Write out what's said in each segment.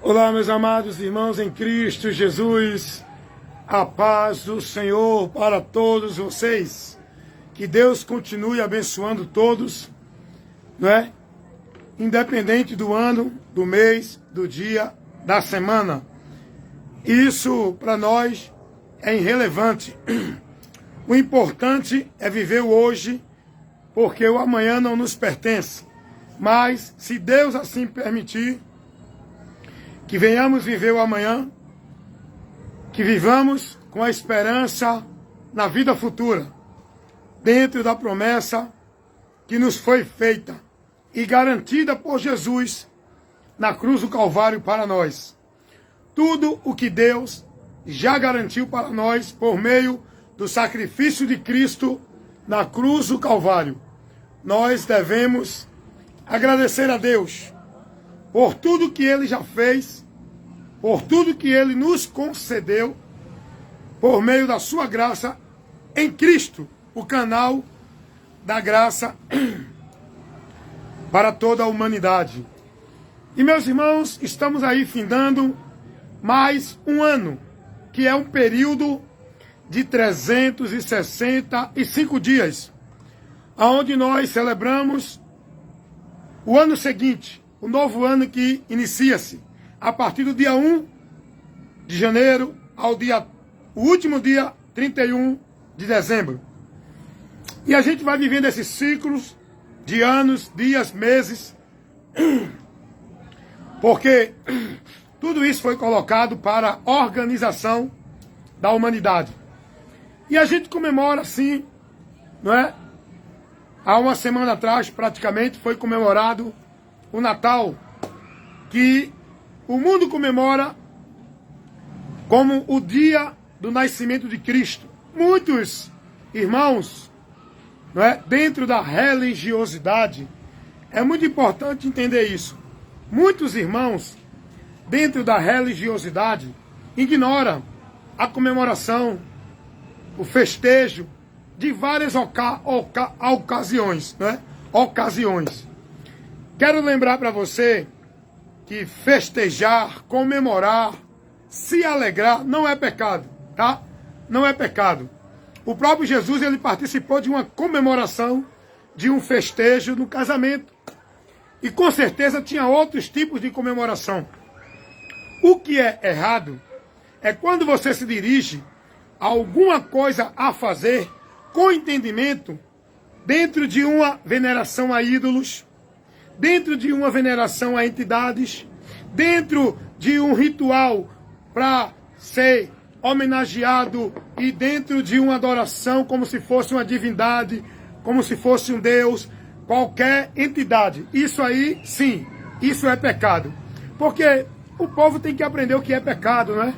Olá, meus amados irmãos em Cristo Jesus, a paz do Senhor para todos vocês. Que Deus continue abençoando todos, não é? Independente do ano, do mês, do dia, da semana. Isso para nós é irrelevante. O importante é viver o hoje, porque o amanhã não nos pertence. Mas, se Deus assim permitir, que venhamos viver o amanhã, que vivamos com a esperança na vida futura, dentro da promessa que nos foi feita e garantida por Jesus na cruz do Calvário para nós. Tudo o que Deus já garantiu para nós por meio do sacrifício de Cristo na cruz do Calvário. Nós devemos agradecer a Deus por tudo que Ele já fez, por tudo que Ele nos concedeu, por meio da sua graça em Cristo, o canal da graça para toda a humanidade. E meus irmãos, estamos aí findando mais um ano, que é um período de 365 dias, onde nós celebramos o ano seguinte, o novo ano que inicia-se a partir do dia 1 de janeiro ao o último dia 31 de dezembro. E a gente vai vivendo esses ciclos de anos, dias, meses, porque tudo isso foi colocado para a organização da humanidade. E a gente comemora assim, não é? Há uma semana atrás, praticamente, foi comemorado o Natal, que o mundo comemora como o dia do nascimento de Cristo. Muitos irmãos, não é? Dentro da religiosidade, é muito importante entender isso. Muitos irmãos, dentro da religiosidade, ignoram a comemoração, o festejo de várias ocasiões, né? Ocasiões. Quero lembrar para você que festejar, comemorar, se alegrar não é pecado, tá? Não é pecado. O próprio Jesus, ele participou de uma comemoração, de um festejo no casamento. E com certeza tinha outros tipos de comemoração. O que é errado é quando você se dirige a alguma coisa a fazer com entendimento, dentro de uma veneração a ídolos, dentro de uma veneração a entidades, dentro de um ritual para ser homenageado e dentro de uma adoração como se fosse uma divindade, como se fosse um Deus, qualquer entidade. Isso aí, sim, isso é pecado. Porque o povo tem que aprender o que é pecado, não é?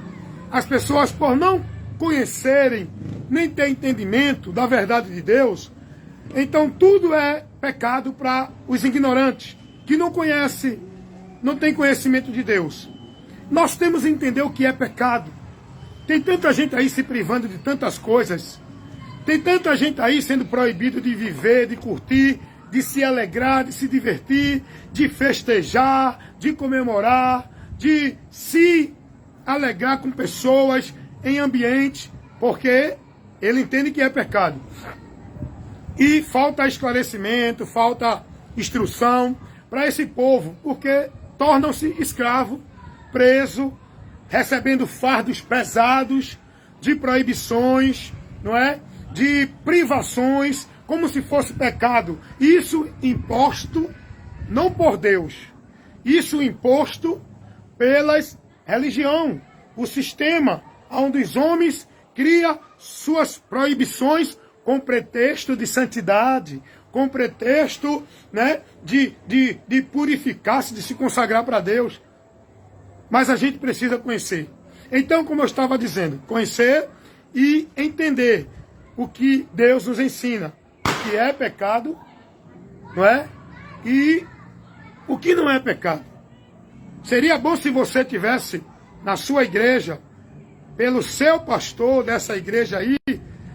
As pessoas, por não conhecerem, nem ter entendimento da verdade de Deus, então tudo é pecado para os ignorantes, que não conhecem, não têm conhecimento de Deus. Nós temos que entender o que é pecado. Tem tanta gente aí se privando de tantas coisas, tem tanta gente aí sendo proibido de viver, de curtir, de se alegrar, de se divertir, de festejar, de comemorar, de se alegrar com pessoas em ambiente, porque ele entende que é pecado. E falta esclarecimento, falta instrução para esse povo, porque tornam-se escravos, presos, recebendo fardos pesados de proibições, não é? De privações, como se fosse pecado. Isso imposto não por Deus, isso imposto pelas religião, o sistema onde os homens criam suas proibições com pretexto de santidade, com pretexto, né, de purificar-se, de se consagrar para Deus. Mas a gente precisa conhecer. Então, como eu estava dizendo, conhecer e entender o que Deus nos ensina, o que é pecado, não é? E o que não é pecado. Seria bom se você tivesse na sua igreja, pelo seu pastor dessa igreja aí,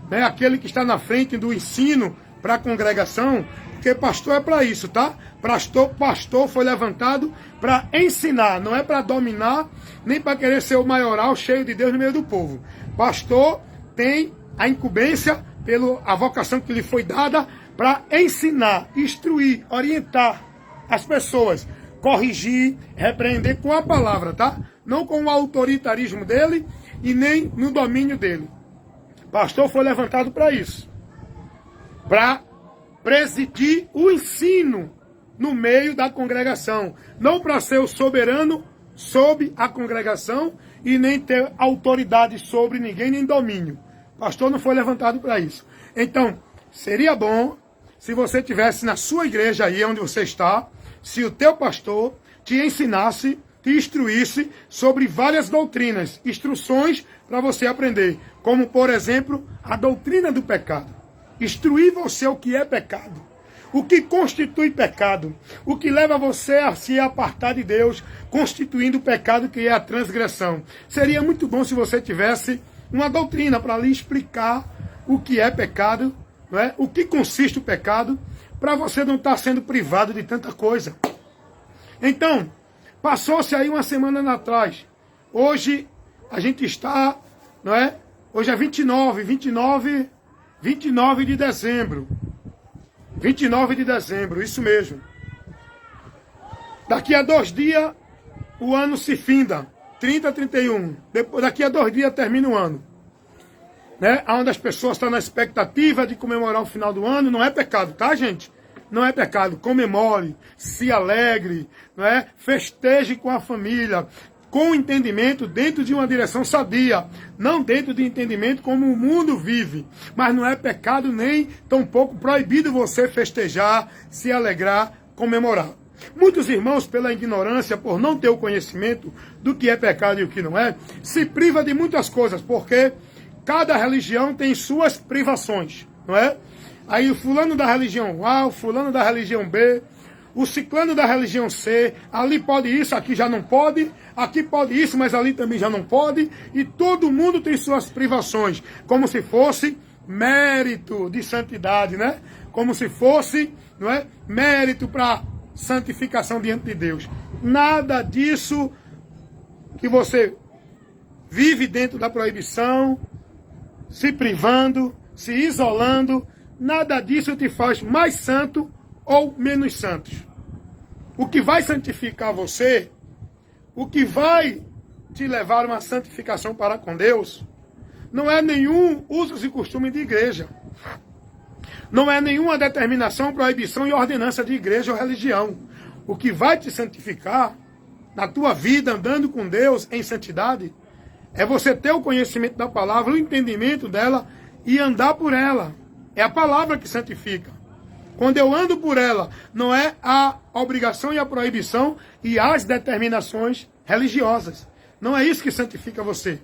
né, aquele que está na frente do ensino para a congregação, Porque pastor é para isso, tá? Pastor foi levantado para ensinar, não é para dominar, nem para querer ser o maioral cheio de Deus no meio do povo. Pastor tem a incumbência, a vocação que lhe foi dada, para ensinar, instruir, orientar as pessoas, corrigir, repreender com a palavra, tá? Não com o autoritarismo dele e nem no domínio dele. Pastor foi levantado para isso, para presidir o ensino no meio da congregação, não para ser o soberano sobre a congregação e nem ter autoridade sobre ninguém, nem domínio. Pastor não foi levantado para isso. Então, seria bom se você tivesse na sua igreja aí onde você está, se o teu pastor te ensinasse, te instruísse sobre várias doutrinas, instruções para você aprender, como por exemplo, a doutrina do pecado. Instruir você o que é pecado, o que constitui pecado, o que leva você a se apartar de Deus, constituindo o pecado que é a transgressão. Seria muito bom se você tivesse uma doutrina para lhe explicar o que é pecado, não é? O que consiste o pecado, para você não estar sendo privado de tanta coisa. Então, passou-se aí uma semana atrás. Hoje a gente está, não é? Hoje é 29 de dezembro. 29 de dezembro, isso mesmo. Daqui a 2 dias, o ano se finda. 30, 31. Daqui a 2 dias termina o ano. Né? Onde as pessoas estão na expectativa de comemorar o final do ano. Não é pecado, tá, gente? Não é pecado. Comemore, se alegre, não é? Festeje com a família, com entendimento dentro de uma direção sadia, não dentro de entendimento como o mundo vive. Mas não é pecado nem tampouco proibido você festejar, se alegrar, comemorar. Muitos irmãos, pela ignorância, por não ter o conhecimento do que é pecado e o que não é, se priva de muitas coisas, porque cada religião tem suas privações, não é? Aí o fulano da religião A, o fulano da religião B, o ciclano da religião C, ali pode isso, aqui já não pode, aqui pode isso, mas ali também já não pode, e todo mundo tem suas privações, como se fosse mérito de santidade, né? Como se fosse, não é? Mérito para santificação diante de Deus. Nada disso que você vive dentro da proibição, se privando, se isolando, nada disso te faz mais santo ou menos santos. O que vai santificar você, o que vai te levar a uma santificação para com Deus, não é nenhum usos e costume de igreja. Não é nenhuma determinação, proibição e ordenança de igreja ou religião. O que vai te santificar na tua vida, andando com Deus em santidade, é você ter o conhecimento da palavra, o entendimento dela e andar por ela. É a palavra que santifica. Quando eu ando por ela, não é a obrigação e a proibição e as determinações religiosas. Não é isso que santifica você.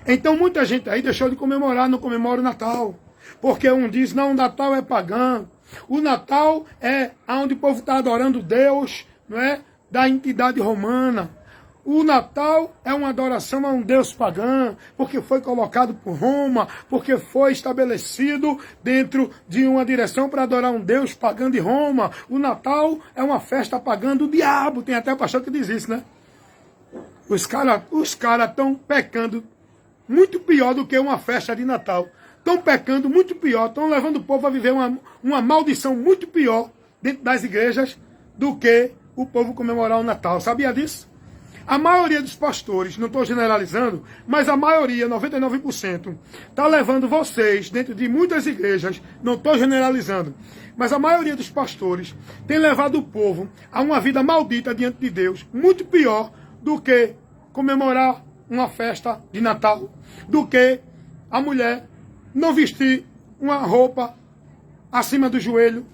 Então muita gente aí deixou de comemorar, não comemora o Natal. Porque um diz, não, o Natal é pagão. O Natal é onde o povo está adorando Deus, não é? Da entidade romana. O Natal é uma adoração a um Deus pagão, porque foi colocado por Roma, porque foi estabelecido dentro de uma direção para adorar um Deus pagão de Roma. O Natal é uma festa pagã do diabo. Tem até pastor que diz isso, né? Os caras estão pecando muito pior do que uma festa de Natal. Estão pecando muito pior, estão levando o povo a viver uma maldição muito pior dentro das igrejas do que o povo comemorar o Natal. Sabia disso? A maioria dos pastores, não estou generalizando, mas a maioria, 99%, está levando vocês, dentro de muitas igrejas, não estou generalizando, mas a maioria dos pastores tem levado o povo a uma vida maldita diante de Deus, muito pior do que comemorar uma festa de Natal, do que a mulher não vestir uma roupa acima do joelho.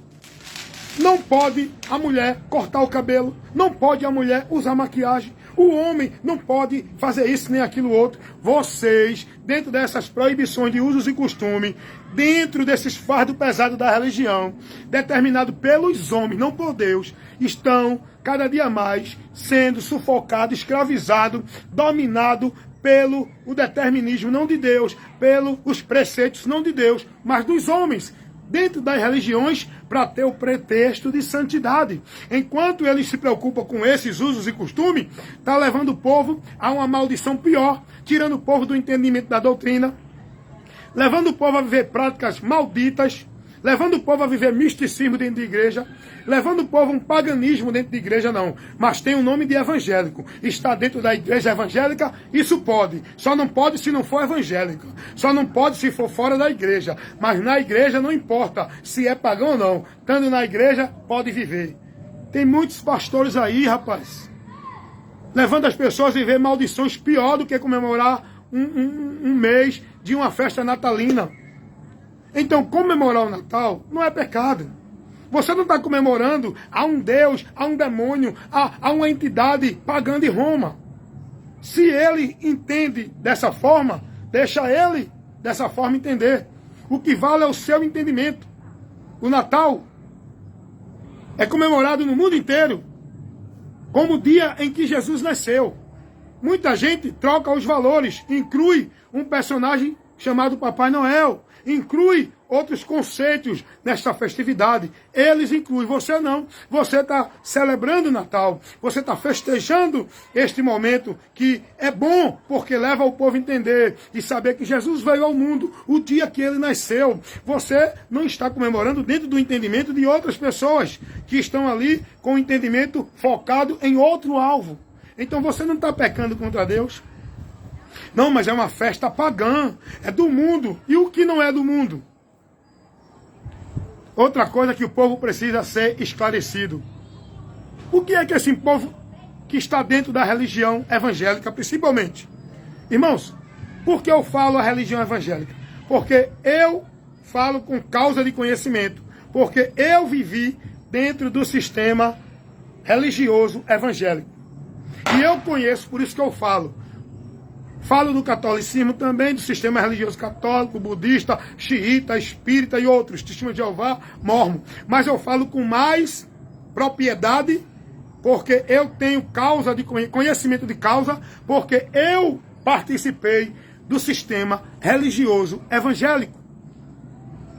Não pode a mulher cortar o cabelo, não pode a mulher usar maquiagem, o homem não pode fazer isso nem aquilo outro. Vocês, dentro dessas proibições de usos e costumes, dentro desses fardos pesados da religião, determinado pelos homens, não por Deus, estão cada dia mais sendo sufocados, escravizados, dominados pelo o determinismo não de Deus, pelos preceitos não de Deus, mas dos homens. dentro das religiões para ter o pretexto de santidade. Enquanto eles se preocupam com esses usos e costumes, está levando o povo a uma maldição pior, tirando o povo do entendimento da doutrina, levando o povo a viver práticas malditas, levando o povo a viver misticismo dentro de igreja, levando o povo a um paganismo dentro de igreja, não. Mas tem o nome de evangélico. Está dentro da igreja evangélica, isso pode. Só não pode se não for evangélico. Só não pode se for fora da igreja. Mas na igreja não importa se é pagão ou não. Estando na igreja, pode viver. Tem muitos pastores aí, rapaz, levando as pessoas a viver maldições pior do que comemorar um mês de uma festa natalina. Então, comemorar o Natal não é pecado. Você não está comemorando a um Deus, a um demônio, a uma entidade pagã de Roma. Se ele entende dessa forma, deixa ele dessa forma entender. O que vale é o seu entendimento. O Natal é comemorado no mundo inteiro como o dia em que Jesus nasceu. Muita gente troca os valores, inclui um personagem chamado Papai Noel, inclui outros conceitos nesta festividade. Eles incluem, você não. Você está celebrando o Natal, você está festejando este momento que é bom, porque leva o povo a entender e saber que Jesus veio ao mundo o dia que ele nasceu. Você não está comemorando dentro do entendimento de outras pessoas que estão ali com o entendimento focado em outro alvo. Então você não está pecando contra Deus. Não, mas é uma festa pagã, é do mundo. E o que não é do mundo? Outra coisa que o povo precisa ser esclarecido. O que é que esse povo que está dentro da religião evangélica, principalmente? Irmãos, por que eu falo a religião evangélica? Porque eu falo com causa de conhecimento. Porque eu vivi dentro do sistema religioso evangélico. E eu conheço, por isso que eu falo. Falo do catolicismo também, do sistema religioso católico, budista, xiita, espírita e outros, testemunho de Jeová, mormon. Mas eu falo com mais propriedade, porque eu tenho causa de conhecimento de causa, porque eu participei do sistema religioso evangélico.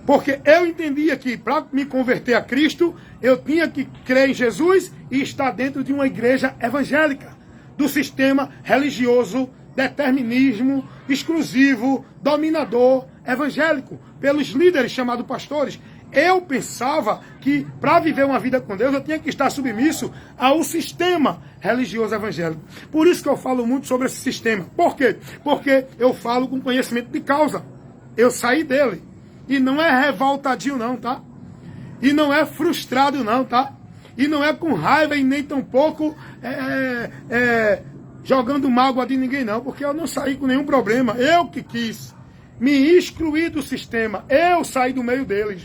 Porque eu entendia que para me converter a Cristo, eu tinha que crer em Jesus e estar dentro de uma igreja evangélica, do sistema religioso determinismo exclusivo, dominador, evangélico, pelos líderes chamados pastores. Eu pensava que para viver uma vida com Deus eu tinha que estar submisso ao sistema religioso evangélico. Por isso que eu falo muito sobre esse sistema. Por quê? Porque eu falo com conhecimento de causa. Eu saí dele. E não é revoltadinho não, tá? E não é frustrado não, tá? E não é com raiva e nem tampouco jogando mágoa de ninguém não, porque eu não saí com nenhum problema. Eu que quis me excluir do sistema. Eu saí do meio deles.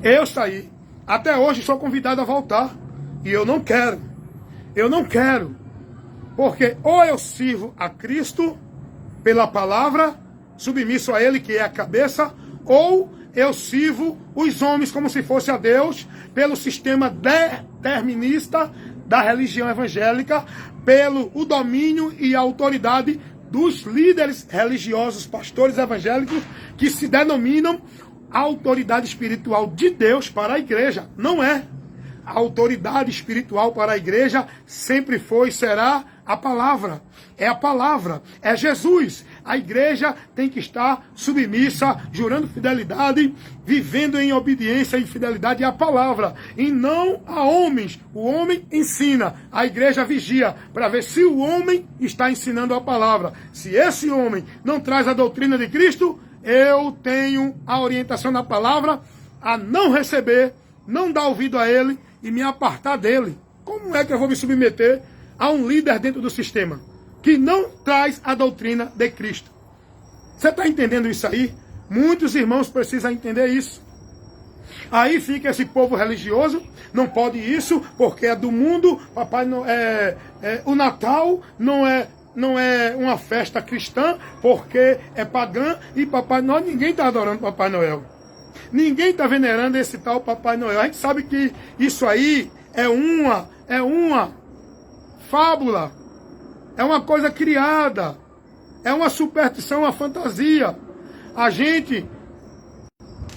Eu saí. Até hoje sou convidado a voltar. E eu não quero. Eu não quero. Porque ou eu sirvo a Cristo pela palavra, submisso a Ele que é a cabeça, ou eu sirvo os homens como se fosse a Deus, pelo sistema determinista da religião evangélica, pelo o domínio e a autoridade dos líderes religiosos, pastores evangélicos, que se denominam a autoridade espiritual de Deus para a igreja. Não é. A autoridade espiritual para a igreja sempre foi e será a palavra. É a palavra. É Jesus. A igreja tem que estar submissa, jurando fidelidade, vivendo em obediência e fidelidade à palavra. E não a homens. O homem ensina. A igreja vigia para ver se o homem está ensinando a palavra. Se esse homem não traz a doutrina de Cristo, eu tenho a orientação da palavra a não receber, não dar ouvido a ele e me apartar dele. Como é que eu vou me submeter a um líder dentro do sistema que não traz a doutrina de Cristo? Você está entendendo isso aí? Muitos irmãos precisam entender isso. Aí fica esse povo religioso, não pode isso, porque é do mundo. Papai o Natal não é uma festa cristã, porque é pagã, e Papai Noel, ninguém está adorando Papai Noel. Ninguém está venerando esse tal Papai Noel. A gente sabe que isso aí é uma fábula, é uma coisa criada, é uma superstição, uma fantasia. A gente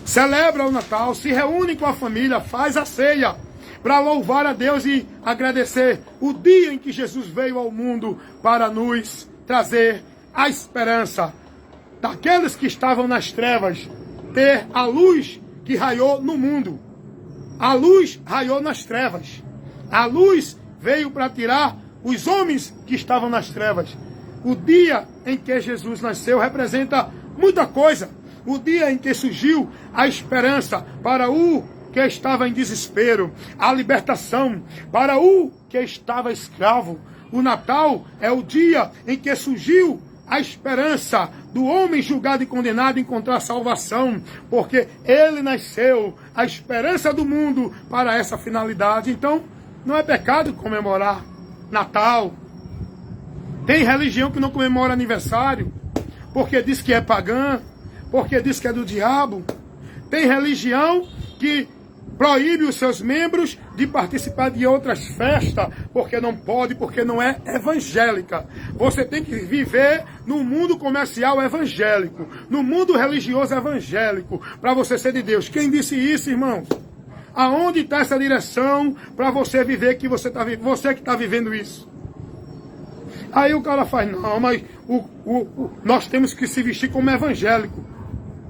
celebra o Natal, se reúne com a família, faz a ceia, para louvar a Deus e agradecer o dia em que Jesus veio ao mundo para nos trazer a esperança daqueles que estavam nas trevas, ter a luz que raiou no mundo. A luz raiou nas trevas. A luz veio para tirar os homens que estavam nas trevas. O dia em que Jesus nasceu representa muita coisa. O dia em que surgiu a esperança para o que estava em desespero, a libertação para o que estava escravo. O Natal é o dia em que surgiu a esperança do homem julgado e condenado encontrar salvação, porque ele nasceu, a esperança do mundo para essa finalidade. Então, não é pecado comemorar Natal. Tem religião que não comemora aniversário, porque diz que é pagã, porque diz que é do diabo. Tem religião que proíbe os seus membros de participar de outras festas, porque não pode, porque não é evangélica. Você tem que viver no mundo comercial evangélico, no mundo religioso evangélico, para você ser de Deus. Quem disse isso, irmãos? Aonde está essa direção para você viver que você que está vivendo isso? Aí o cara faz, não, mas nós temos que se vestir como evangélico.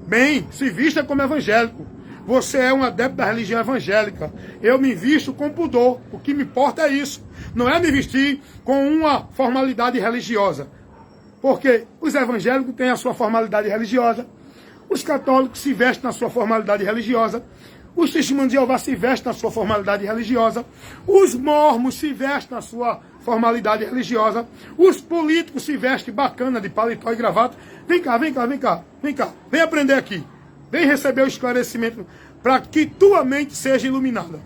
Bem, se vista como evangélico. Você é um adepto da religião evangélica. Eu me visto com pudor. O que me importa é isso. Não é me vestir com uma formalidade religiosa. Porque os evangélicos têm a sua formalidade religiosa. Os católicos se vestem na sua formalidade religiosa. Os testemunhos de Jeová se vestem na sua formalidade religiosa. Os mormons se vestem na sua formalidade religiosa. Os políticos se vestem bacana de paletó e gravata. Vem cá, vem cá, vem cá, vem cá. Vem aprender aqui. Vem receber o esclarecimento para que tua mente seja iluminada.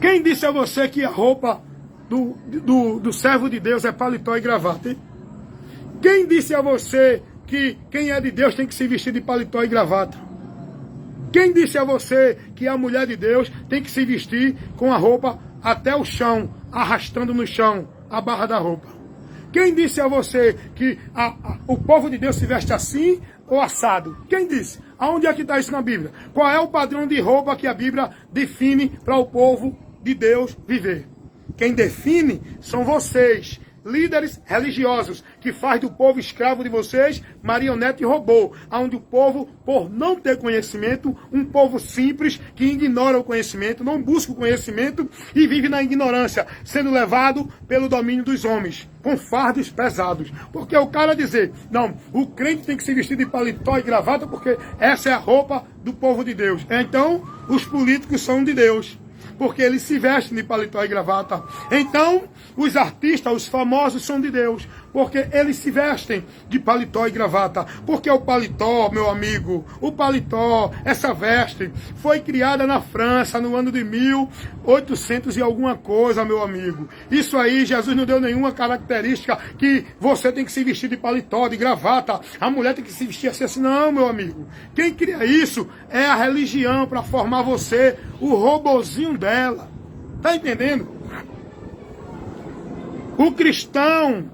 Quem disse a você que a roupa do servo de Deus é paletó e gravata? Hein? Quem disse a você que quem é de Deus tem que se vestir de paletó e gravata? Quem disse a você que a mulher de Deus tem que se vestir com a roupa até o chão, arrastando no chão a barra da roupa? Quem disse a você que o povo de Deus se veste assim ou assado? Quem disse? Aonde é que está isso na Bíblia? Qual é o padrão de roupa que a Bíblia define para o povo de Deus viver? Quem define são vocês, líderes religiosos, que faz do povo escravo de vocês, marionete e robô, onde o povo, por não ter conhecimento, um povo simples, que ignora o conhecimento, não busca o conhecimento e vive na ignorância, sendo levado pelo domínio dos homens, com fardos pesados. Porque o cara dizer, não, o crente tem que se vestir de paletó e gravata, porque essa é a roupa do povo de Deus. Então, os políticos são de Deus, porque eles se vestem de paletó e gravata. Então, os artistas, os famosos são de Deus, porque eles se vestem de paletó e gravata. Porque o paletó, meu amigo, o paletó, essa veste, foi criada na França no ano de 1800 e alguma coisa, meu amigo. Isso aí, Jesus não deu nenhuma característica que você tem que se vestir de paletó, de gravata, a mulher tem que se vestir assim, não, meu amigo. Quem cria isso é a religião para formar você, o robozinho dela. Tá entendendo? O cristão,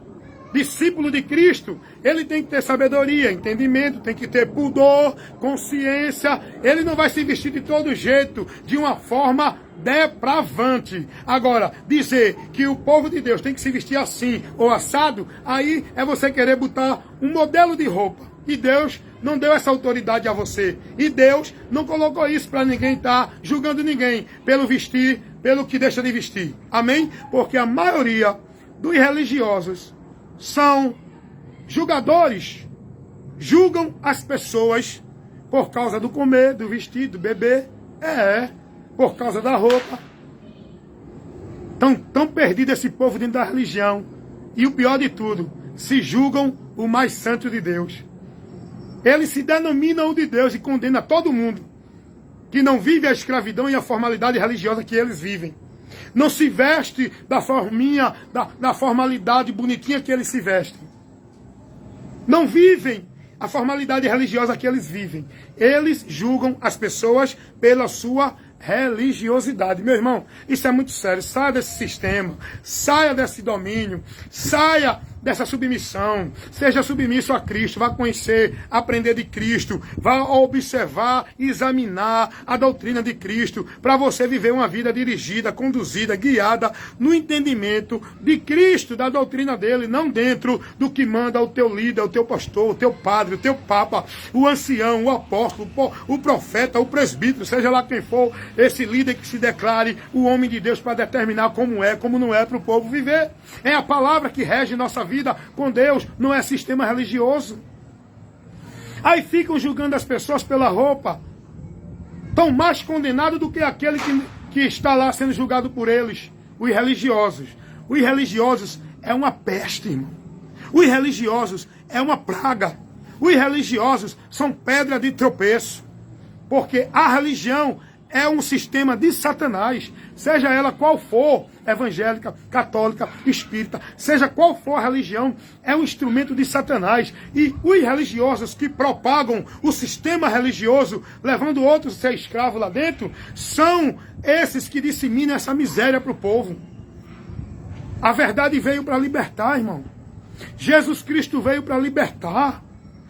discípulo de Cristo, ele tem que ter sabedoria, entendimento, tem que ter pudor, consciência. Ele não vai se vestir de todo jeito, de uma forma depravante. Agora, dizer que o povo de Deus tem que se vestir assim ou assado, aí é você querer botar um modelo de roupa. E Deus não deu essa autoridade a você. E Deus não colocou isso para ninguém estar julgando ninguém pelo vestir, pelo que deixa de vestir. Amém? Porque a maioria dos religiosos são julgadores. Julgam as pessoas por causa do comer, do vestir, do beber. Por causa da roupa. Tão perdido esse povo dentro da religião. E o pior de tudo, se julgam o mais santo de Deus. Eles se denominam o de Deus e condenam todo mundo que não vive a escravidão e a formalidade religiosa que eles vivem. Não se veste da forminha, da formalidade bonitinha que eles se vestem. Não vivem a formalidade religiosa que eles vivem. Eles julgam as pessoas pela sua religiosidade. Meu irmão, isso é muito sério. Saia desse sistema, saia desse domínio, saia dessa submissão. Seja submisso a Cristo, vá conhecer, aprender de Cristo, vá observar, examinar a doutrina de Cristo, para você viver uma vida dirigida, conduzida, guiada no entendimento de Cristo, da doutrina dele, não dentro do que manda o teu líder, o teu pastor, o teu padre, o teu papa, o ancião, o apóstolo, o profeta, o presbítero, seja lá quem for, esse líder que se declare o homem de Deus para determinar como é, como não é para o povo viver. É a palavra que rege nossa vida com Deus, não é sistema religioso. Aí ficam julgando as pessoas pela roupa, estão mais condenados do que aquele que está lá sendo julgado por eles, os religiosos. Os religiosos é uma peste, irmão. Os religiosos é uma praga. Os religiosos são pedra de tropeço, porque a religião é um sistema de Satanás, seja ela qual for, evangélica, católica, espírita, seja qual for a religião, é um instrumento de Satanás. E os religiosos que propagam o sistema religioso, levando outros a ser escravos lá dentro, são esses que disseminam essa miséria para o povo. A verdade veio para libertar, irmão. Jesus Cristo veio para libertar.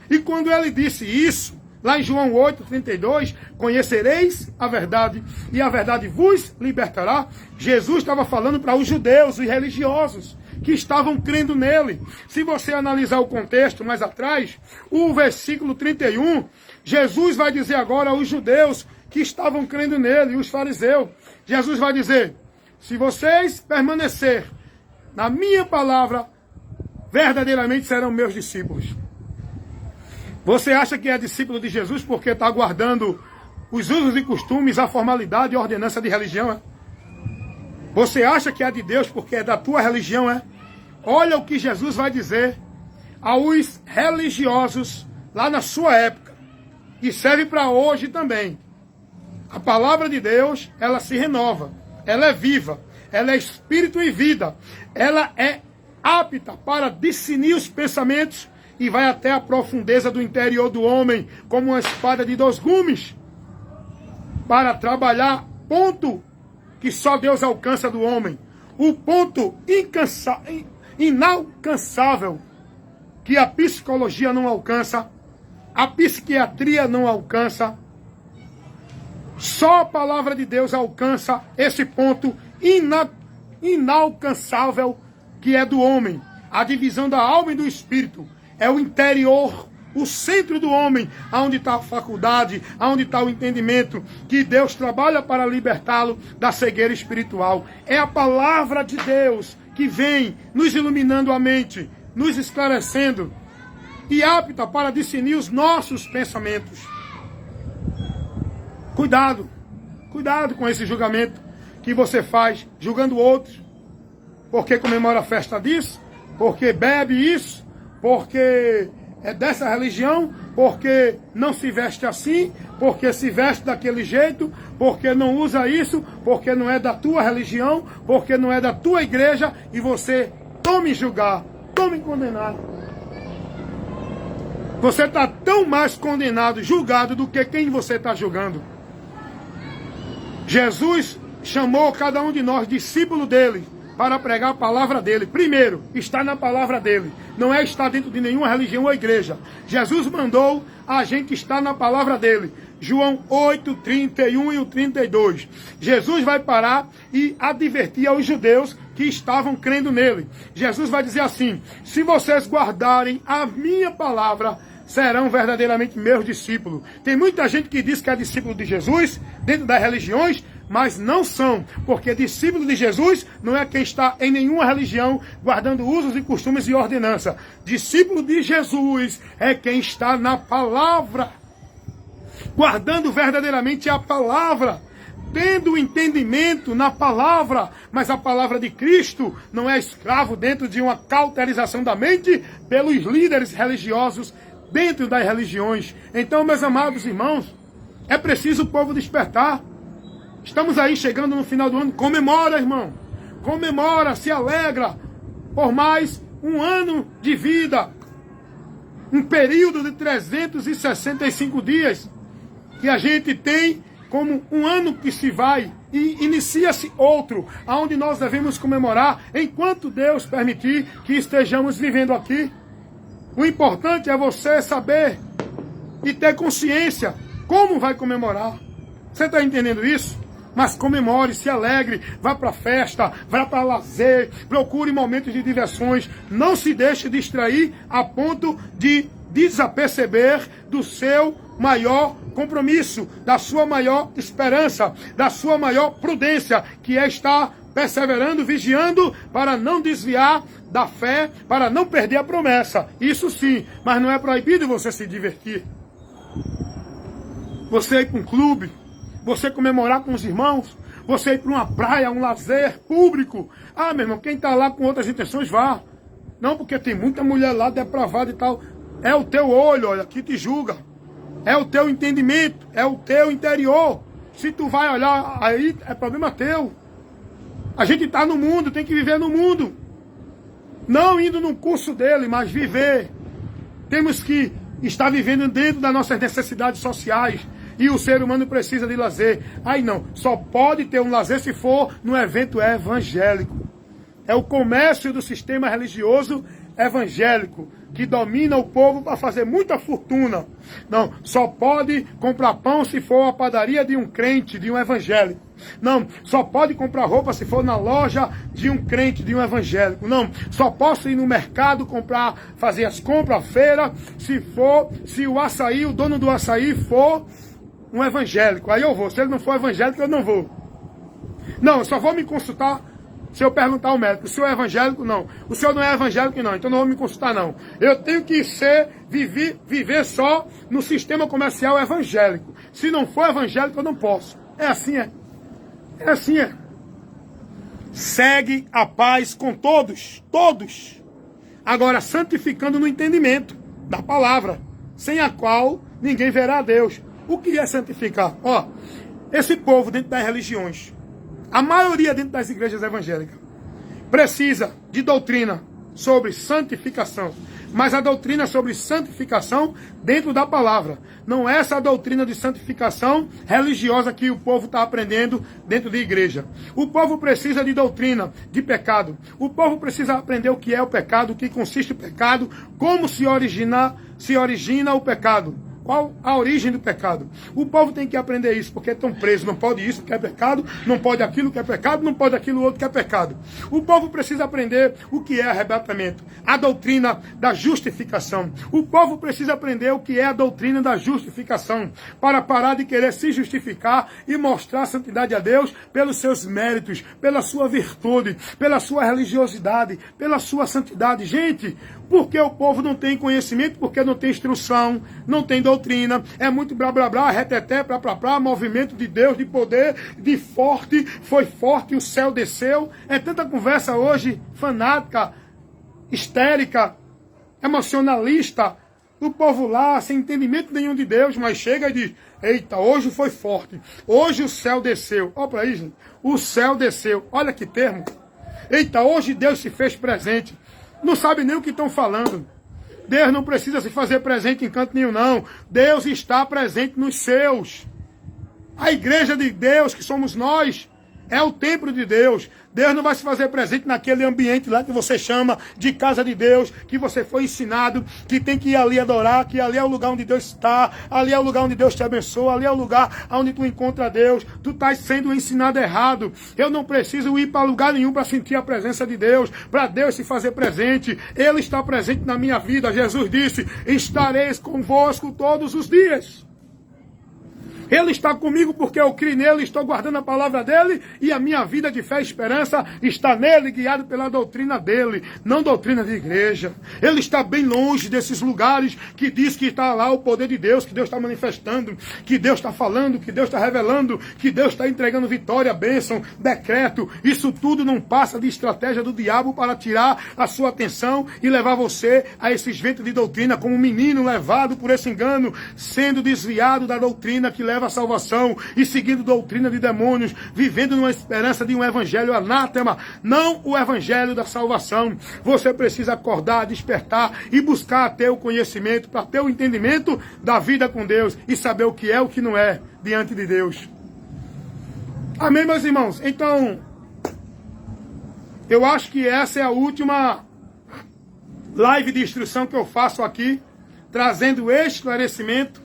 E quando ele disse isso, lá em João 8:32, conhecereis a verdade e a verdade vos libertará. Jesus estava falando para os judeus, os religiosos, que estavam crendo nele. Se você analisar o contexto mais atrás, o versículo 31, Jesus vai dizer agora aos judeus que estavam crendo nele, os fariseus. Jesus vai dizer, se vocês permanecer na minha palavra, verdadeiramente serão meus discípulos. Você acha que é discípulo de Jesus porque está guardando os usos e costumes, a formalidade e a ordenança de religião? É? Você acha que é de Deus porque é da tua religião? É? Olha o que Jesus vai dizer aos religiosos lá na sua época. E serve para hoje também. A palavra de Deus, ela se renova. Ela é viva. Ela é espírito e vida. Ela é apta para discernir os pensamentos e vai até a profundeza do interior do homem, como uma espada de 2 gumes, para trabalhar ponto que só Deus alcança do homem, o ponto inalcançável, que a psicologia não alcança, a psiquiatria não alcança, só a palavra de Deus alcança esse ponto inalcançável que é do homem, a divisão da alma e do espírito. É o interior, o centro do homem, onde está a faculdade, onde está o entendimento, que Deus trabalha para libertá-lo da cegueira espiritual. É a palavra de Deus que vem nos iluminando a mente, nos esclarecendo e apta para discernir os nossos pensamentos. Cuidado, cuidado com esse julgamento que você faz, julgando outros, porque comemora a festa disso, porque bebe isso, porque é dessa religião, porque não se veste assim, porque se veste daquele jeito, porque não usa isso, porque não é da tua religião, porque não é da tua igreja, e você tome julgar, tome condenar. Você está tão mais condenado, julgado, do que quem você está julgando. Jesus chamou cada um de nós, discípulo dele, para pregar a palavra dele. Primeiro, está na palavra dele. Não é estar dentro de nenhuma religião ou igreja. Jesus mandou a gente estar na palavra dele. João 8, 31 e o 32. Jesus vai parar e advertir aos judeus que estavam crendo nele. Jesus vai dizer assim, se vocês guardarem a minha palavra, serão verdadeiramente meus discípulos. Tem muita gente que diz que é discípulo de Jesus, dentro das religiões, mas não são, porque discípulo de Jesus não é quem está em nenhuma religião, guardando usos e costumes e ordenança. Discípulo de Jesus é quem está na palavra, guardando verdadeiramente a palavra, tendo entendimento na palavra, mas a palavra de Cristo não é escravo dentro de uma cauterização da mente pelos líderes religiosos dentro das religiões. Então, meus amados irmãos, é preciso o povo despertar. Estamos aí chegando no final do ano. Comemora, irmão. Comemora, se alegra por mais um ano de vida. Um período de 365 dias que a gente tem como um ano que se vai E inicia-se outro, aonde nós devemos comemorar, enquanto Deus permitir que estejamos vivendo aqui. O importante é você saber e ter consciência como vai comemorar. Você está entendendo isso? Mas comemore, se alegre, vá para festa, vá para lazer, procure momentos de diversões. Não se deixe distrair a ponto de desaperceber do seu maior compromisso, da sua maior esperança, da sua maior prudência, que é estar perseverando, vigiando, para não desviar da fé, para não perder a promessa. Isso sim, mas não é proibido você se divertir. Você ir para um clube, você comemorar com os irmãos, você ir para uma praia, um lazer público. Ah, meu irmão, quem está lá com outras intenções, vá. Não, porque tem muita mulher lá depravada e tal. É o teu olho, olha, que te julga. É o teu entendimento, é o teu interior. Se tu vai olhar aí, é problema teu. A gente está no mundo, tem que viver no mundo. Não indo no curso dele, mas viver. Temos que estar vivendo dentro das nossas necessidades sociais. E o ser humano precisa de lazer. Aí não, só pode ter um lazer se for no evento evangélico. É o comércio do sistema religioso evangélico que domina o povo para fazer muita fortuna. Não, só pode comprar pão se for a padaria de um crente, de um evangélico. Não, só pode comprar roupa se for na loja de um crente, de um evangélico. Não, só posso ir no mercado comprar, fazer as compras, a feira, se o açaí, o dono do açaí for um evangélico. Aí eu vou. Se ele não for evangélico, eu não vou. Não, eu só vou me consultar se eu perguntar ao médico. O senhor é evangélico? Não. O senhor não é evangélico? Não. Então não vou me consultar, não. Eu tenho que viver só no sistema comercial evangélico. Se não for evangélico, eu não posso. É assim, é. É assim, é. Segue a paz com todos. Todos. Agora, santificando no entendimento da palavra, sem a qual ninguém verá a Deus. O que é santificar? Ó, esse povo dentro das religiões, a maioria dentro das igrejas evangélicas, precisa de doutrina sobre santificação. Mas a doutrina sobre santificação dentro da palavra. Não é essa doutrina de santificação religiosa que o povo está aprendendo dentro da igreja. O povo precisa de doutrina de pecado. O povo precisa aprender o que é o pecado, o que consiste o pecado, como se origina o pecado. Qual a origem do pecado? O povo tem que aprender isso, porque estão presos. Não pode isso que é pecado, não pode aquilo que é pecado, não pode aquilo outro que é pecado. O povo precisa aprender o que é arrebatamento, a doutrina da justificação. O povo precisa aprender o que é a doutrina da justificação, para parar de querer se justificar e mostrar a santidade a Deus pelos seus méritos, pela sua virtude, pela sua religiosidade, pela sua santidade. Gente, porque o povo não tem conhecimento, porque não tem instrução, não tem doutrina, é muito blá blá blá, reteté, blá blá blá, movimento de Deus, de poder, de forte, foi forte, o céu desceu. É tanta conversa hoje, fanática, histérica, emocionalista, o povo lá, sem entendimento nenhum de Deus, mas chega e diz, eita, hoje foi forte, hoje o céu desceu. Olha para aí, gente, o céu desceu, olha que termo. Eita, hoje Deus se fez presente. Não sabe nem o que estão falando. Deus não precisa se fazer presente em canto nenhum, não. Deus está presente nos seus. A igreja de Deus, que somos nós, é o templo de Deus. Deus não vai se fazer presente naquele ambiente lá que você chama de casa de Deus, que você foi ensinado, que tem que ir ali adorar, que ali é o lugar onde Deus está, ali é o lugar onde Deus te abençoa, ali é o lugar onde tu encontra Deus. Tu estás sendo ensinado errado. Eu não preciso ir para lugar nenhum para sentir a presença de Deus, para Deus se fazer presente. Ele está presente na minha vida. Jesus disse, estareis convosco todos os dias. Ele está comigo porque eu criei nele, estou guardando a palavra dele e a minha vida de fé e esperança está nele, guiado pela doutrina dele, não doutrina de igreja. Ele está bem longe desses lugares que diz que está lá o poder de Deus, que Deus está manifestando, que Deus está falando, que Deus está revelando, que Deus está entregando vitória, bênção, decreto. Isso tudo não passa de estratégia do diabo para tirar a sua atenção e levar você a esses ventos de doutrina, como um menino levado por esse engano, sendo desviado da doutrina que leva a salvação e seguindo doutrina de demônios, vivendo numa esperança de um evangelho anátema, não o evangelho da salvação. Você precisa acordar, despertar e buscar ter o conhecimento, para ter o entendimento da vida com Deus e saber o que é o que não é diante de Deus. Amém, meus irmãos? Então, eu acho que essa é a última live de instrução que eu faço aqui, trazendo esclarecimento,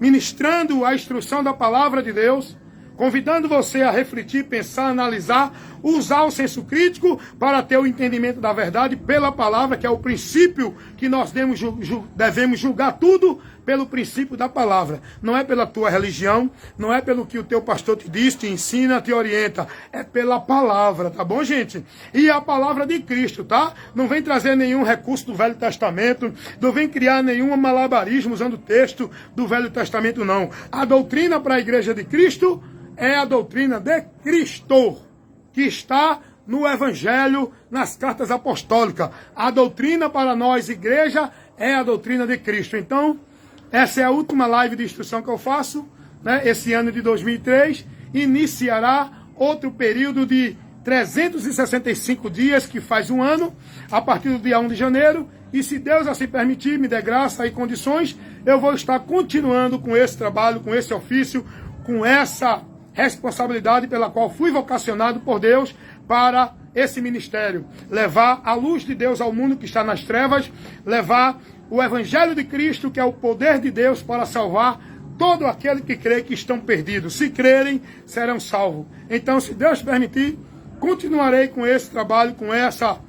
ministrando a instrução da palavra de Deus, convidando você a refletir, pensar, analisar, usar o senso crítico para ter o entendimento da verdade pela palavra, que é o princípio que nós devemos julgar tudo pelo princípio da palavra. Não é pela tua religião, não é pelo que o teu pastor te diz, te ensina, te orienta. É pela palavra, tá bom, gente? E a palavra de Cristo, tá? Não vem trazer nenhum recurso do Velho Testamento, não vem criar nenhum malabarismo usando o texto do Velho Testamento, não. A doutrina para a igreja de Cristo é a doutrina de Cristo, que está no Evangelho, nas cartas apostólicas. A doutrina para nós, igreja, é a doutrina de Cristo. Então, essa é a última live de instrução que eu faço, né? Esse ano de 2003, iniciará outro período de 365 dias, que faz um ano, a partir do dia 1 de janeiro, e se Deus assim permitir, me der graça e condições, eu vou estar continuando com esse trabalho, com esse ofício, com essa responsabilidade pela qual fui vocacionado por Deus para esse ministério. Levar a luz de Deus ao mundo que está nas trevas, levar o Evangelho de Cristo, que é o poder de Deus para salvar todo aquele que crê que estão perdidos. Se crerem, serão salvos. Então, se Deus permitir, continuarei com esse trabalho, com essa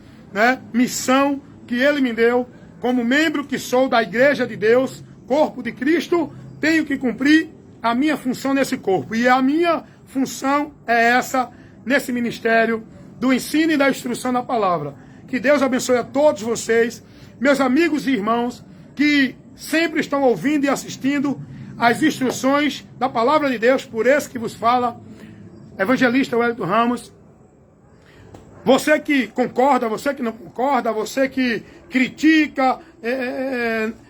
missão que Ele me deu, como membro que sou da Igreja de Deus, corpo de Cristo, tenho que cumprir a minha função nesse corpo. E a minha função é essa, nesse ministério do ensino e da instrução da palavra. Que Deus abençoe a todos vocês, meus amigos e irmãos, que sempre estão ouvindo e assistindo as instruções da palavra de Deus, por esse que vos fala, evangelista Wellington Ramos. Você que concorda, você que não concorda, você que critica,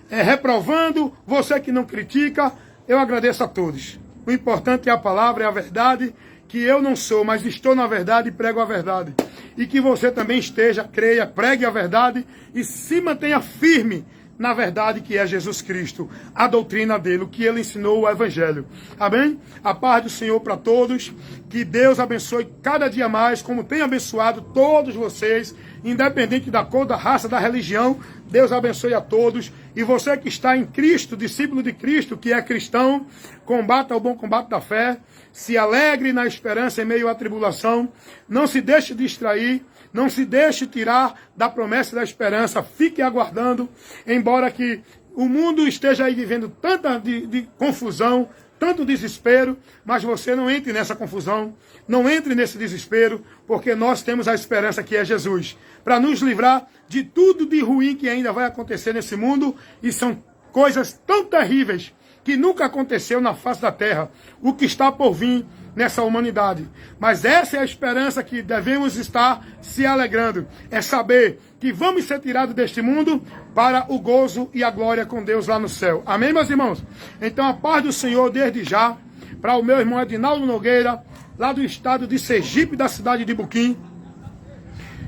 reprovando, você que não critica, eu agradeço a todos. O importante é a palavra, é a verdade, que eu não sou, mas estou na verdade e prego a verdade. E que você também esteja, creia, pregue a verdade e se mantenha firme na verdade que é Jesus Cristo, a doutrina dele, o que ele ensinou, o Evangelho. Amém? A paz do Senhor para todos, que Deus abençoe cada dia mais, como tem abençoado todos vocês, independente da cor, da raça, da religião. Deus abençoe a todos. E você que está em Cristo, discípulo de Cristo, que é cristão, combata o bom combate da fé, se alegre na esperança em meio à tribulação, não se deixe distrair, não se deixe tirar da promessa da esperança, fique aguardando, embora que o mundo esteja aí vivendo tanta de confusão, tanto desespero, mas você não entre nessa confusão, não entre nesse desespero, porque nós temos a esperança que é Jesus, para nos livrar de tudo de ruim que ainda vai acontecer nesse mundo, e são coisas tão terríveis que nunca aconteceu na face da terra, o que está por vir nessa humanidade. Mas essa é a esperança que devemos estar se alegrando, é saber que vamos ser tirados deste mundo para o gozo e a glória com Deus lá no céu. Amém, meus irmãos? Então a paz do Senhor desde já, para o meu irmão Edinaldo Nogueira, lá do estado de Sergipe, da cidade de Buquim.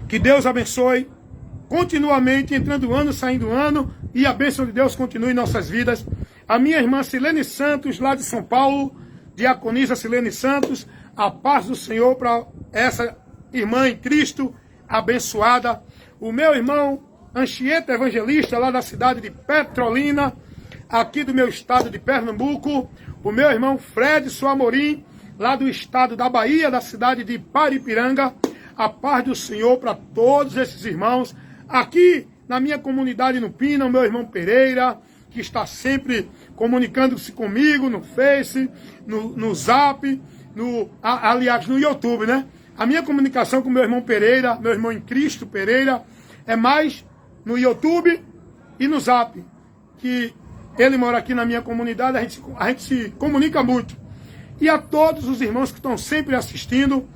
Que Deus abençoe continuamente, entrando ano, saindo ano, e a bênção de Deus continue em nossas vidas. A minha irmã Silene Santos, lá de São Paulo, diaconisa Silene Santos, a paz do Senhor para essa irmã em Cristo, abençoada. O meu irmão Anchieta Evangelista, lá da cidade de Petrolina, aqui do meu estado de Pernambuco. O meu irmão Fred Soamorim, lá do estado da Bahia, da cidade de Paripiranga. A paz do Senhor para todos esses irmãos. Aqui na minha comunidade no Pina, o meu irmão Pereira, que está sempre comunicando-se comigo no Face, no Zap, aliás, no YouTube, né? A minha comunicação com meu irmão Pereira, meu irmão em Cristo Pereira, é mais no YouTube e no Zap, que ele mora aqui na minha comunidade, a gente se comunica muito. E a todos os irmãos que estão sempre assistindo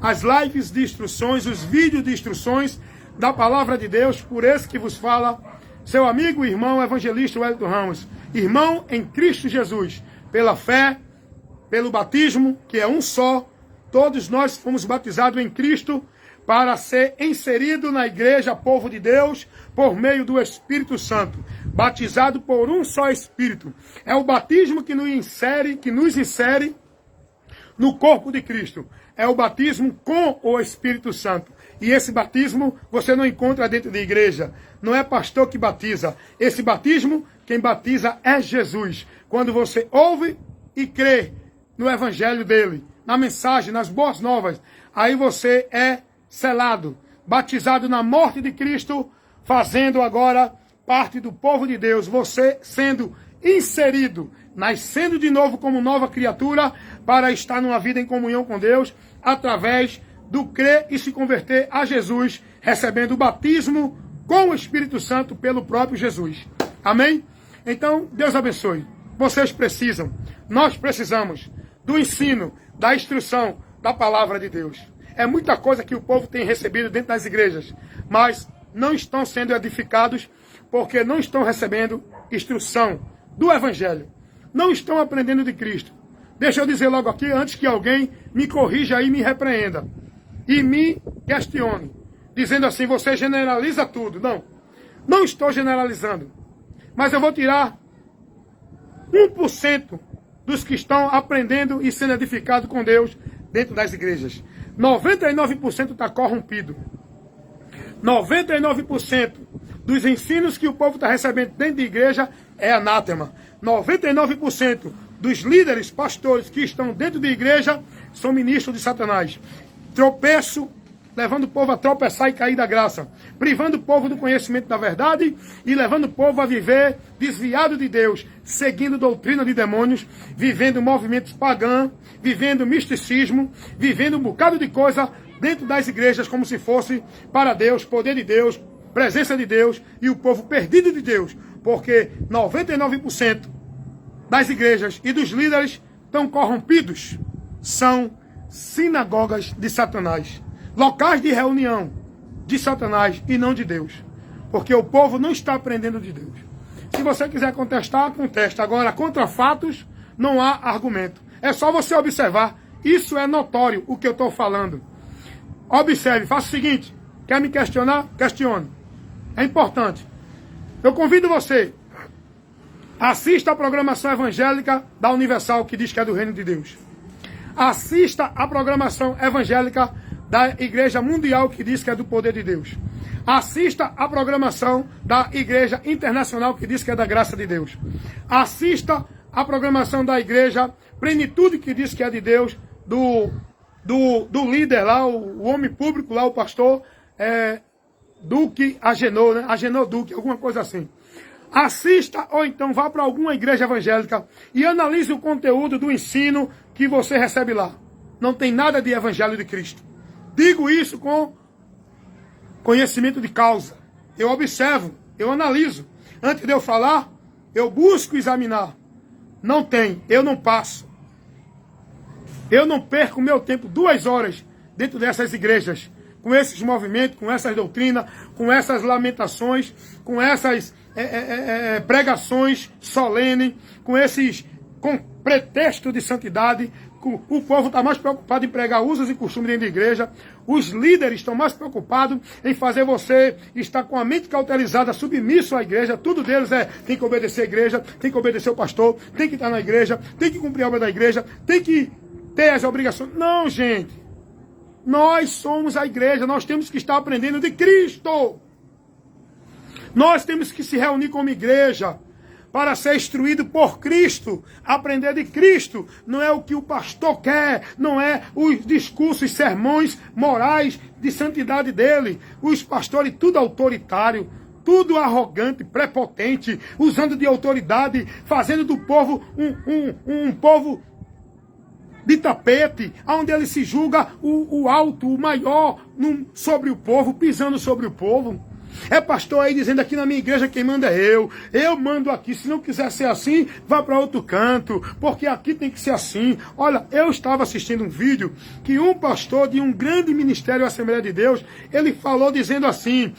as lives de instruções, os vídeos de instruções da Palavra de Deus, por esse que vos fala, seu amigo e irmão evangelista Wellington Ramos, irmão em Cristo Jesus, pela fé, pelo batismo, que é um só, todos nós fomos batizados em Cristo para ser inserido na igreja, povo de Deus, por meio do Espírito Santo, batizado por um só Espírito. É o batismo que nos insere no corpo de Cristo. É o batismo com o Espírito Santo. E esse batismo você não encontra dentro da igreja. Não é pastor que batiza. Esse batismo, quem batiza é Jesus. Quando você ouve e crê no evangelho dele, na mensagem, nas boas novas, aí você é selado, batizado na morte de Cristo, fazendo agora parte do povo de Deus. Você sendo inserido, nascendo de novo como nova criatura, para estar numa vida em comunhão com Deus, através do crer e se converter a Jesus, recebendo o batismo com o Espírito Santo pelo próprio Jesus. Amém? Então, Deus abençoe. Vocês precisam, nós precisamos do ensino, da instrução, da palavra de Deus. É muita coisa que o povo tem recebido dentro das igrejas, mas não estão sendo edificados porque não estão recebendo instrução do Evangelho. Não estão aprendendo de Cristo. Deixa eu dizer logo aqui, antes que alguém me corrija e me repreenda. E me questione. Dizendo assim, você generaliza tudo. Não. Não estou generalizando. Mas eu vou tirar 1% dos que estão aprendendo e sendo edificados com Deus dentro das igrejas. 99% está corrompido. 99% dos ensinos que o povo está recebendo dentro da igreja é anátema. 99% dos líderes, pastores que estão dentro da igreja são ministros de Satanás. Tropeço, levando o povo a tropeçar e cair da graça. Privando o povo do conhecimento da verdade e levando o povo a viver desviado de Deus, seguindo doutrina de demônios, vivendo movimentos pagãos, vivendo misticismo, vivendo um bocado de coisa dentro das igrejas como se fosse para Deus, poder de Deus, presença de Deus e o povo perdido de Deus. Porque 99% das igrejas e dos líderes estão corrompidos. São sinagogas de Satanás. Locais de reunião de Satanás e não de Deus. Porque o povo não está aprendendo de Deus. Se você quiser contestar, contesta. Agora, contra fatos, não há argumento. É só você observar. Isso é notório, o que eu estou falando. Observe, faça o seguinte. Quer me questionar? Questione. É importante. Eu convido você. Assista a programação evangélica da Universal, que diz que é do Reino de Deus. Assista a programação evangélica da Igreja Mundial, que diz que é do poder de Deus. Assista a programação da Igreja Internacional, que diz que é da graça de Deus. Assista a programação da Igreja Plenitude, que diz que é de Deus, do líder lá, o homem público lá, o pastor Duque Agenor, né? Agenor Duque, alguma coisa assim. Assista ou então vá para alguma igreja evangélica e analise o conteúdo do ensino que você recebe lá. Não tem nada de evangelho de Cristo. Digo isso com conhecimento de causa. Eu observo, eu analiso. Antes de eu falar, eu busco examinar. Não tem, eu não passo. Eu não perco meu tempo 2 horas dentro dessas igrejas, com esses movimentos, com essas doutrinas, com essas lamentações, com essas pregações solenes, com pretexto de santidade. O povo está mais preocupado em pregar usos e costumes dentro da igreja. Os líderes estão mais preocupados em fazer você estar com a mente cauterizada, submisso à igreja. Tudo deles tem que obedecer a igreja, tem que obedecer o pastor, tem que estar na igreja, tem que cumprir a obra da igreja, tem que ter as obrigações. Não, gente. Nós somos a igreja, nós temos que estar aprendendo de Cristo. Nós temos que se reunir como igreja para ser instruído por Cristo, aprender de Cristo. Não é o que o pastor quer, não é os discursos, sermões morais de santidade dele. Os pastores tudo autoritário, tudo arrogante, prepotente, usando de autoridade, fazendo do povo um povo de tapete, onde ele se julga o alto, o maior sobre o povo, pisando sobre o povo. É pastor aí dizendo aqui na minha igreja quem manda é eu mando aqui, se não quiser ser assim, vá para outro canto, porque aqui tem que ser assim. Olha, eu estava assistindo um vídeo que um pastor de um grande ministério Assembleia de Deus, ele falou dizendo assim,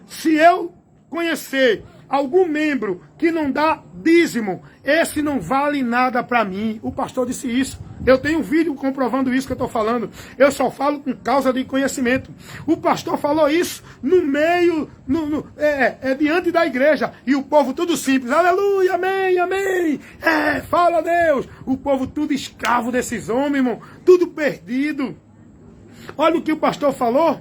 se eu conhecer algum membro que não dá dízimo, esse não vale nada para mim. O pastor disse isso. Eu tenho um vídeo comprovando isso que eu estou falando. Eu só falo com causa de conhecimento. O pastor falou isso no meio, diante da igreja. E o povo tudo simples. Aleluia, amém, amém. Fala Deus. O povo tudo escravo desses homens, irmão. Tudo perdido. Olha o que o pastor falou.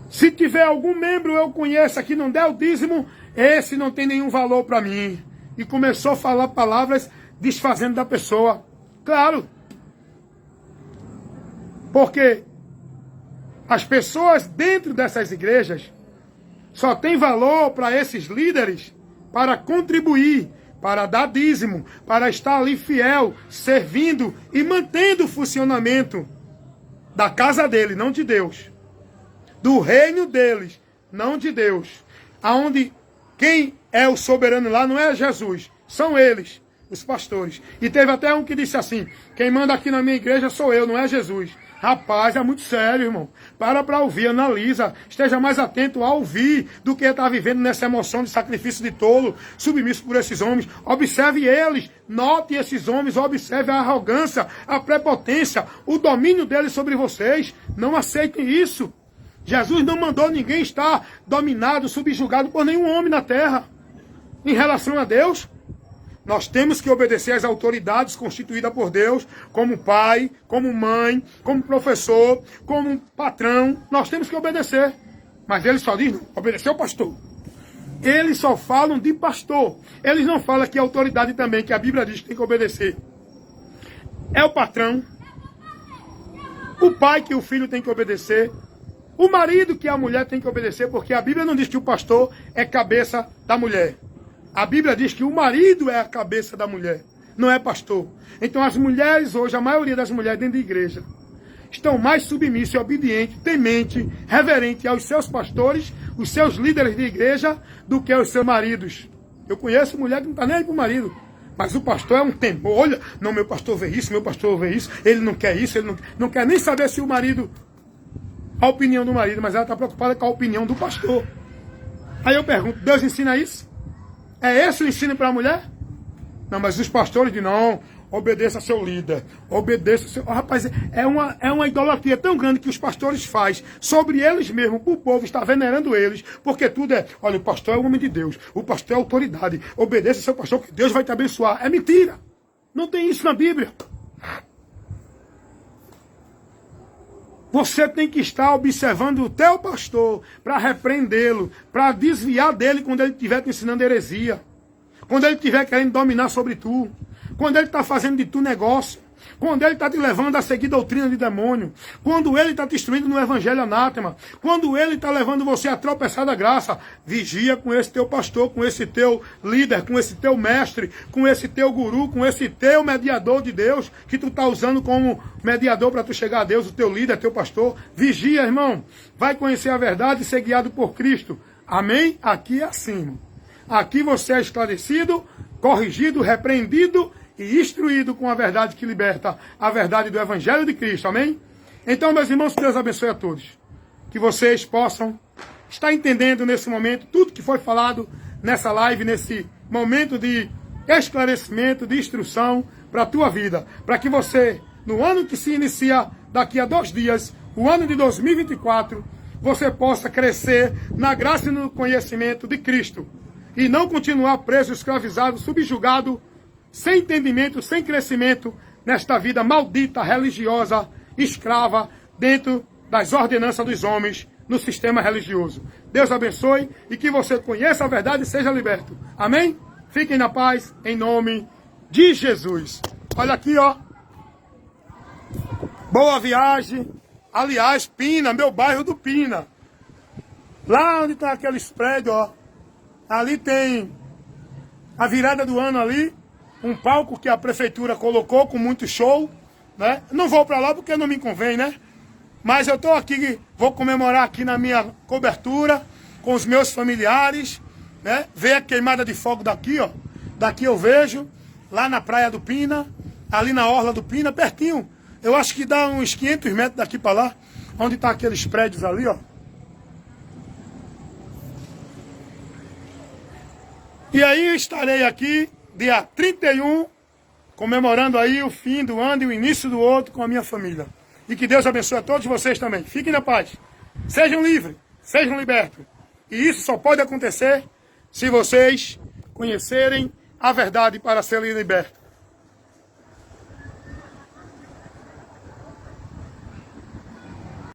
Se tiver algum membro eu conheço que não der o dízimo, esse não tem nenhum valor para mim. E começou a falar palavras desfazendo da pessoa. Claro. Porque as pessoas dentro dessas igrejas só tem valor para esses líderes para contribuir, para dar dízimo, para estar ali fiel, servindo e mantendo o funcionamento da casa dele, não de Deus. Do reino deles, não de Deus. Aonde quem é o soberano lá não é Jesus, são eles, os pastores. E teve até um que disse assim, quem manda aqui na minha igreja sou eu, não é Jesus. Rapaz, é muito sério, irmão. Para ouvir, analisa. Esteja mais atento a ouvir do que está vivendo nessa emoção de sacrifício de tolo, submisso por esses homens. Observe eles, note esses homens, observe a arrogância, a prepotência, o domínio deles sobre vocês. Não aceitem isso. Jesus não mandou ninguém estar dominado, subjugado por nenhum homem na terra. Em relação a Deus, nós temos que obedecer às autoridades constituídas por Deus, como pai, como mãe, como professor, como patrão. Nós temos que obedecer. Mas eles só dizem, obedecer ao pastor. Eles só falam de pastor. Eles não falam que a autoridade também, que a Bíblia diz que tem que obedecer. É o patrão. O pai que o filho tem que obedecer. O marido que a mulher tem que obedecer, porque a Bíblia não diz que o pastor é cabeça da mulher. A Bíblia diz que o marido é a cabeça da mulher, não é pastor. Então as mulheres hoje, a maioria das mulheres dentro da igreja, estão mais submissas, obedientes, temente, reverente aos seus pastores, os seus líderes de igreja, do que aos seus maridos. Eu conheço mulher que não está nem aí para o marido. Mas o pastor é um temor. Olha, não, meu pastor vê isso, meu pastor vê isso, ele não quer isso, ele não quer nem saber se o marido... A opinião do marido, mas ela está preocupada com a opinião do pastor. Aí eu pergunto, Deus ensina isso? É esse o ensino para a mulher? Não, mas os pastores dizem, não, obedeça a seu líder, obedeça a seu... Oh, rapaz, é uma idolatria tão grande que os pastores fazem sobre eles mesmos, para o povo estar venerando eles, porque tudo é, olha, o pastor é o homem de Deus, o pastor é a autoridade, obedeça ao seu pastor que Deus vai te abençoar. É mentira, não tem isso na Bíblia. Você tem que estar observando o teu pastor para repreendê-lo, para desviar dele quando ele estiver te ensinando heresia. Quando ele estiver querendo dominar sobre tu. Quando ele está fazendo de tu negócio. Quando ele está te levando a seguir doutrina de demônio. Quando ele está te instruindo no evangelho anátema. Quando ele está levando você a tropeçar da graça. Vigia com esse teu pastor, com esse teu líder, com esse teu mestre, com esse teu guru, com esse teu mediador de Deus, que tu está usando como mediador para tu chegar a Deus, o teu líder, teu pastor. Vigia, irmão. Vai conhecer a verdade e ser guiado por Cristo. Amém? Aqui é assim, irmão. Aqui você é esclarecido, corrigido, repreendido e instruído com a verdade que liberta, a verdade do Evangelho de Cristo, amém? Então, meus irmãos, que Deus abençoe a todos. Que vocês possam estar entendendo nesse momento tudo que foi falado nessa live, nesse momento de esclarecimento, de instrução para a tua vida. Para que você, no ano que se inicia daqui a 2 dias, o ano de 2024, você possa crescer na graça e no conhecimento de Cristo. E não continuar preso, escravizado, subjugado, sem entendimento, sem crescimento, nesta vida maldita, religiosa, escrava, dentro das ordenanças dos homens, no sistema religioso. Deus abençoe e que você conheça a verdade e seja liberto. Amém? Fiquem na paz, em nome de Jesus. Olha aqui, ó. Boa viagem. Aliás, Pina, meu bairro do Pina. Lá onde está aqueles prédios, ó. Ali tem a virada do ano ali. Um palco que a prefeitura colocou com muito show, né? Não vou para lá porque não me convém, né? Mas eu estou aqui, vou comemorar aqui na minha cobertura, com os meus familiares, né? Ver a queimada de fogo daqui, ó. Daqui eu vejo, lá na praia do Pina, ali na orla do Pina, pertinho. Eu acho que dá uns 500 metros daqui para lá, onde tá aqueles prédios ali, ó. E aí eu estarei aqui dia 31 comemorando aí o fim do ano e o início do outro com a minha família. E que Deus abençoe a todos vocês também. Fiquem na paz. Sejam livres, sejam libertos. E isso só pode acontecer se vocês conhecerem a verdade para serem libertos.